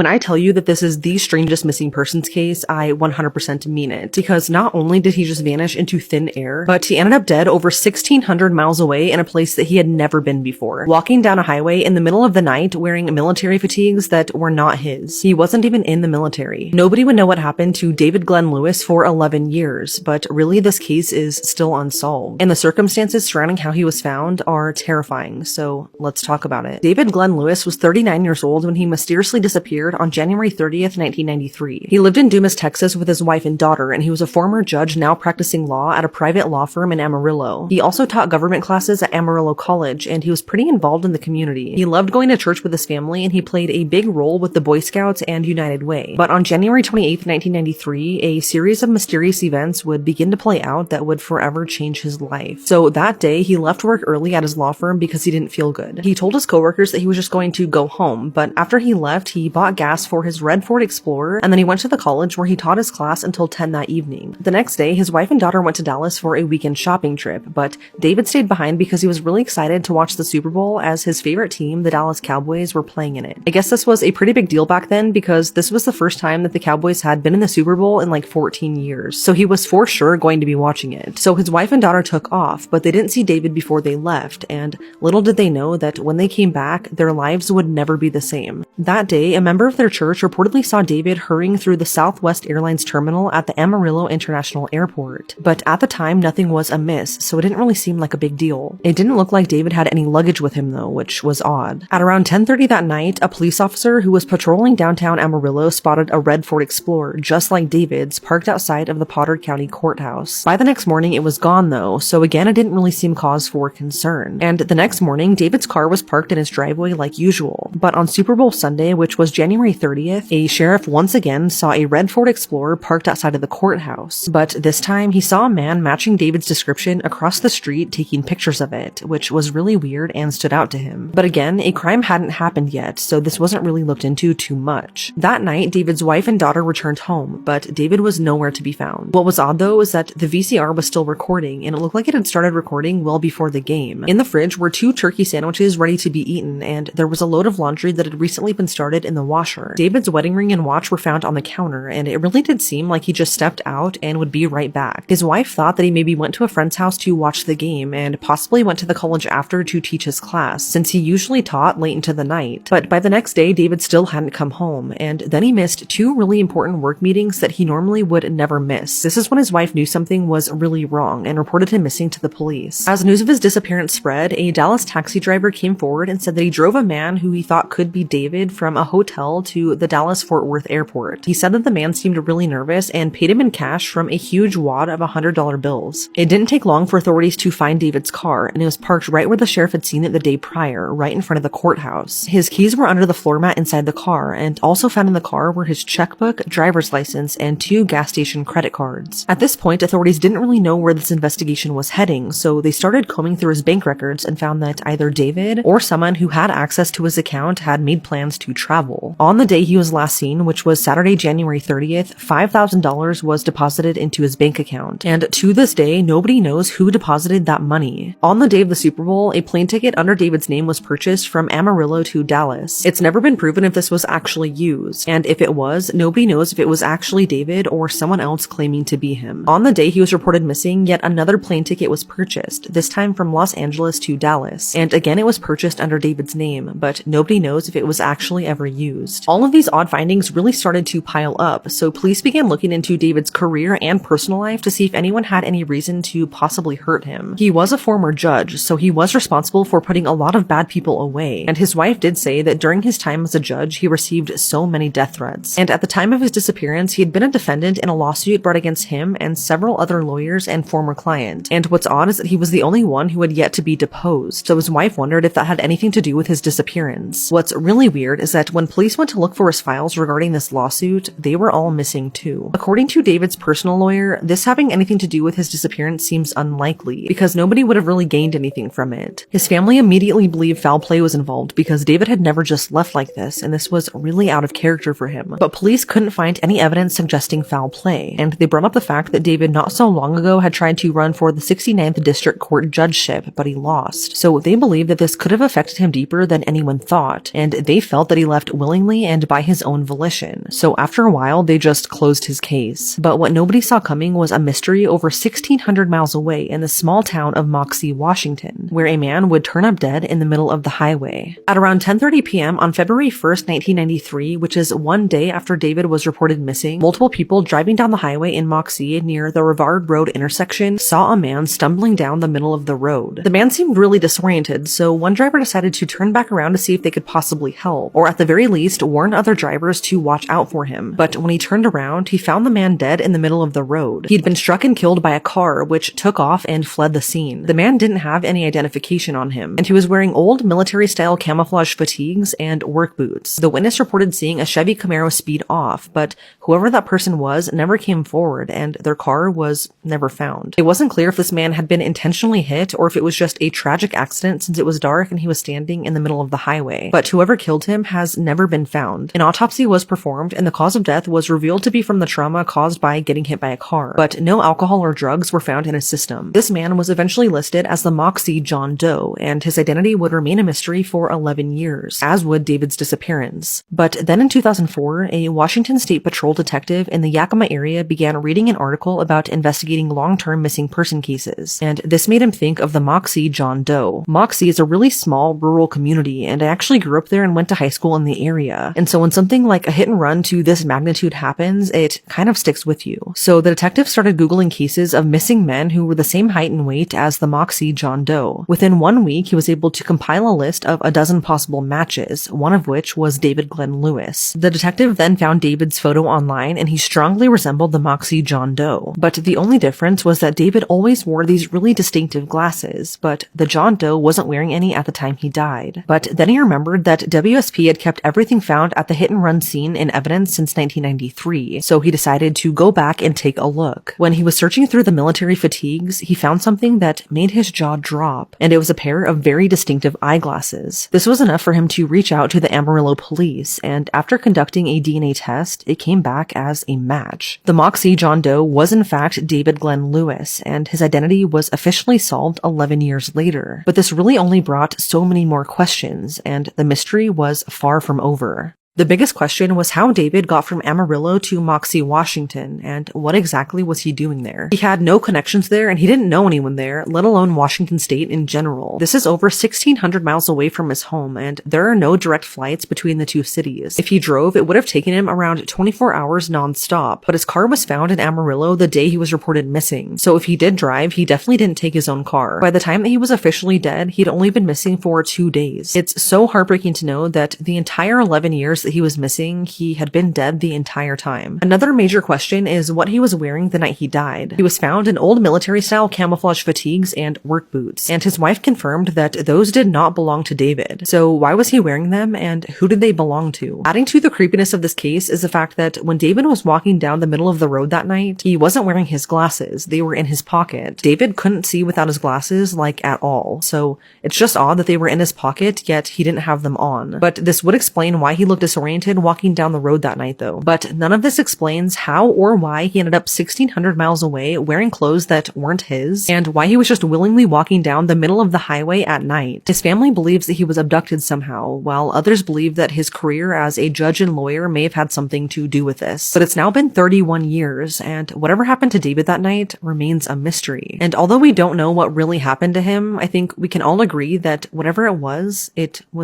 When I tell you that this is the strangest missing persons case, I 100% mean it, because not only did he just vanish into thin air, but he ended up dead over 1,600 miles away in a place that he had never been before, walking down a highway in the middle of the night wearing military fatigues that were not his. He wasn't even in the military. Nobody would know what happened to David Glenn Lewis for 11 years, but really this case is still unsolved, and the circumstances surrounding how he was found are terrifying, so let's talk about it. David Glenn Lewis was 39 years old when he mysteriously disappeared on January 30th, 1993. He lived in Dumas, Texas with his wife and daughter, and he was a former judge now practicing law at a private law firm in Amarillo. He also taught government classes at Amarillo College, and he was pretty involved in the community. He loved going to church with his family, and he played a big role with the Boy Scouts and United Way. But on January 28th, 1993, a series of mysterious events would begin to play out that would forever change his life. So that day, he left work early at his law firm because he didn't feel good. He told his coworkers that he was just going to go home, but after he left, he bought gas for his red Ford Explorer, and then he went to the college where he taught his class until 10 that evening. The next day, his wife and daughter went to Dallas for a weekend shopping trip, but David stayed behind because he was really excited to watch the Super Bowl as his favorite team, the Dallas Cowboys, were playing in it. I guess this was a pretty big deal back then because this was the first time that the Cowboys had been in the Super Bowl in like 14 years, so he was for sure going to be watching it. So his wife and daughter took off, but they didn't see David before they left, and little did they know that when they came back, their lives would never be the same. That day, a member of their church reportedly saw David hurrying through the Southwest Airlines terminal at the Amarillo International Airport. But at the time, nothing was amiss, so it didn't really seem like a big deal. It didn't look like David had any luggage with him though, which was odd. At around 10:30 that night, a police officer who was patrolling downtown Amarillo spotted a red Ford Explorer, just like David's, parked outside of the Potter County Courthouse. By the next morning, it was gone though, so again, it didn't really seem cause for concern. And the next morning, David's car was parked in his driveway like usual. But on Super Bowl Sunday, which was January 30th, a sheriff once again saw a red Ford Explorer parked outside of the courthouse. But this time, he saw a man matching David's description across the street taking pictures of it, which was really weird and stood out to him. But again, a crime hadn't happened yet, so this wasn't really looked into too much. That night, David's wife and daughter returned home, but David was nowhere to be found. What was odd though is that the VCR was still recording, and it looked like it had started recording well before the game. In the fridge were 2 turkey sandwiches ready to be eaten, and there was a load of laundry that had recently been started in the washer. David's wedding ring and watch were found on the counter, and it really did seem like he just stepped out and would be right back. His wife thought that he maybe went to a friend's house to watch the game, and possibly went to the college after to teach his class, since he usually taught late into the night. But by the next day, David still hadn't come home, and then he missed 2 really important work meetings that he normally would never miss. This is when his wife knew something was really wrong and reported him missing to the police. As news of his disappearance spread, a Dallas taxi driver came forward and said that he drove a man who he thought could be David from a hotel to the Dallas-Fort Worth airport. He said that the man seemed really nervous and paid him in cash from a huge wad of $100 bills. It didn't take long for authorities to find David's car, and it was parked right where the sheriff had seen it the day prior, right in front of the courthouse. His keys were under the floor mat inside the car, and also found in the car were his checkbook, driver's license, and 2 gas station credit cards. At this point, authorities didn't really know where this investigation was heading, so they started combing through his bank records and found that either David or someone who had access to his account had made plans to travel. On the day he was last seen, which was Saturday, January 30th, $5,000 was deposited into his bank account, and to this day, nobody knows who deposited that money. On the day of the Super Bowl, a plane ticket under David's name was purchased from Amarillo to Dallas. It's never been proven if this was actually used, and if it was, nobody knows if it was actually David or someone else claiming to be him. On the day he was reported missing, yet another plane ticket was purchased, this time from Los Angeles to Dallas, and again it was purchased under David's name, but nobody knows if it was actually ever used. All of these odd findings really started to pile up, so police began looking into David's career and personal life to see if anyone had any reason to possibly hurt him. He was a former judge, so he was responsible for putting a lot of bad people away, and his wife did say that during his time as a judge, he received so many death threats. And at the time of his disappearance, he had been a defendant in a lawsuit brought against him and several other lawyers and former client. And what's odd is that he was the only one who had yet to be deposed, so his wife wondered if that had anything to do with his disappearance. What's really weird is that when police went to look for his files regarding this lawsuit, they were all missing too. According to David's personal lawyer, this having anything to do with his disappearance seems unlikely, because nobody would have really gained anything from it. His family immediately believed foul play was involved because David had never just left like this, and this was really out of character for him. But police couldn't find any evidence suggesting foul play, and they brought up the fact that David not so long ago had tried to run for the 69th District Court judgeship, but he lost. So they believed that this could have affected him deeper than anyone thought, and they felt that he left willingly willingly and by his own volition, so after a while they just closed his case. But what nobody saw coming was a mystery over 1,600 miles away in the small town of Moxie, Washington, where a man would turn up dead in the middle of the highway. At around 10:30 p.m. on February 1st, 1993, which is one day after David was reported missing, multiple people driving down the highway in Moxie near the Rivard Road intersection saw a man stumbling down the middle of the road. The man seemed really disoriented, so one driver decided to turn back around to see if they could possibly help, or at the very least warn other drivers to watch out for him. But when he turned around, he found the man dead in the middle of the road. He'd been struck and killed by a car, which took off and fled the scene. The man didn't have any identification on him, and he was wearing old military-style camouflage fatigues and work boots. The witness reported seeing a Chevy Camaro speed off, but whoever that person was never came forward, and their car was never found. It wasn't clear if this man had been intentionally hit or if it was just a tragic accident since it was dark and he was standing in the middle of the highway. But whoever killed him has never been found. An autopsy was performed, and the cause of death was revealed to be from the trauma caused by getting hit by a car, but no alcohol or drugs were found in his system. This man was eventually listed as the Moxie John Doe, and his identity would remain a mystery for 11 years, as would David's disappearance. But then in 2004, a Washington State Patrol detective in the Yakima area began reading an article about investigating long-term missing person cases, and this made him think of the Moxie John Doe. Moxie is a really small rural community, and I actually grew up there and went to high school in the area, and so when something like a hit and run to this magnitude happens, it kind of sticks with you. So the detective started Googling cases of missing men who were the same height and weight as the Moxie John Doe. Within 1 week, he was able to compile a list of a dozen possible matches, one of which was David Glenn Lewis. The detective then found David's photo online, and he strongly resembled the Moxie John Doe. But the only difference was that David always wore these really distinctive glasses, but the John Doe wasn't wearing any at the time he died. But then he remembered that WSP had kept everything found at the hit-and-run scene in evidence since 1993, so he decided to go back and take a look. When he was searching through the military fatigues, he found something that made his jaw drop, and it was a pair of very distinctive eyeglasses. This was enough for him to reach out to the Amarillo police, and after conducting a DNA test, it came back as a match. The Moxie John Doe was in fact David Glenn Lewis, and his identity was officially solved 11 years later. But this really only brought so many more questions, and the mystery was far from over. The biggest question was how David got from Amarillo to Moxie, Washington, and what exactly was he doing there? He had no connections there, and he didn't know anyone there, let alone Washington State in general. This is over 1,600 miles away from his home, and there are no direct flights between the two cities. If he drove, it would have taken him around 24 hours non-stop, but his car was found in Amarillo the day he was reported missing, so if he did drive, he definitely didn't take his own car. By the time that he was officially dead, he'd only been missing for 2 days. It's so heartbreaking to know that the entire 11 years that he was missing, he had been dead the entire time. Another major question is what he was wearing the night he died. He was found in old military-style camouflage fatigues and work boots, and his wife confirmed that those did not belong to David. So why was he wearing them, and who did they belong to? Adding to the creepiness of this case is the fact that when David was walking down the middle of the road that night, he wasn't wearing his glasses. They were in his pocket. David couldn't see without his glasses, like, at all. So it's just odd that they were in his pocket, yet he didn't have them on. But this would explain why he looked disoriented walking down the road that night, though. But none of this explains how or why he ended up 1,600 miles away wearing clothes that weren't his, and why he was just willingly walking down the middle of the highway at night. His family believes that he was abducted somehow, while others believe that his career as a judge and lawyer may have had something to do with this. But it's now been 31 years, and whatever happened to David that night remains a mystery. And although we don't know what really happened to him, I think we can all agree that whatever it was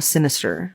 sinister.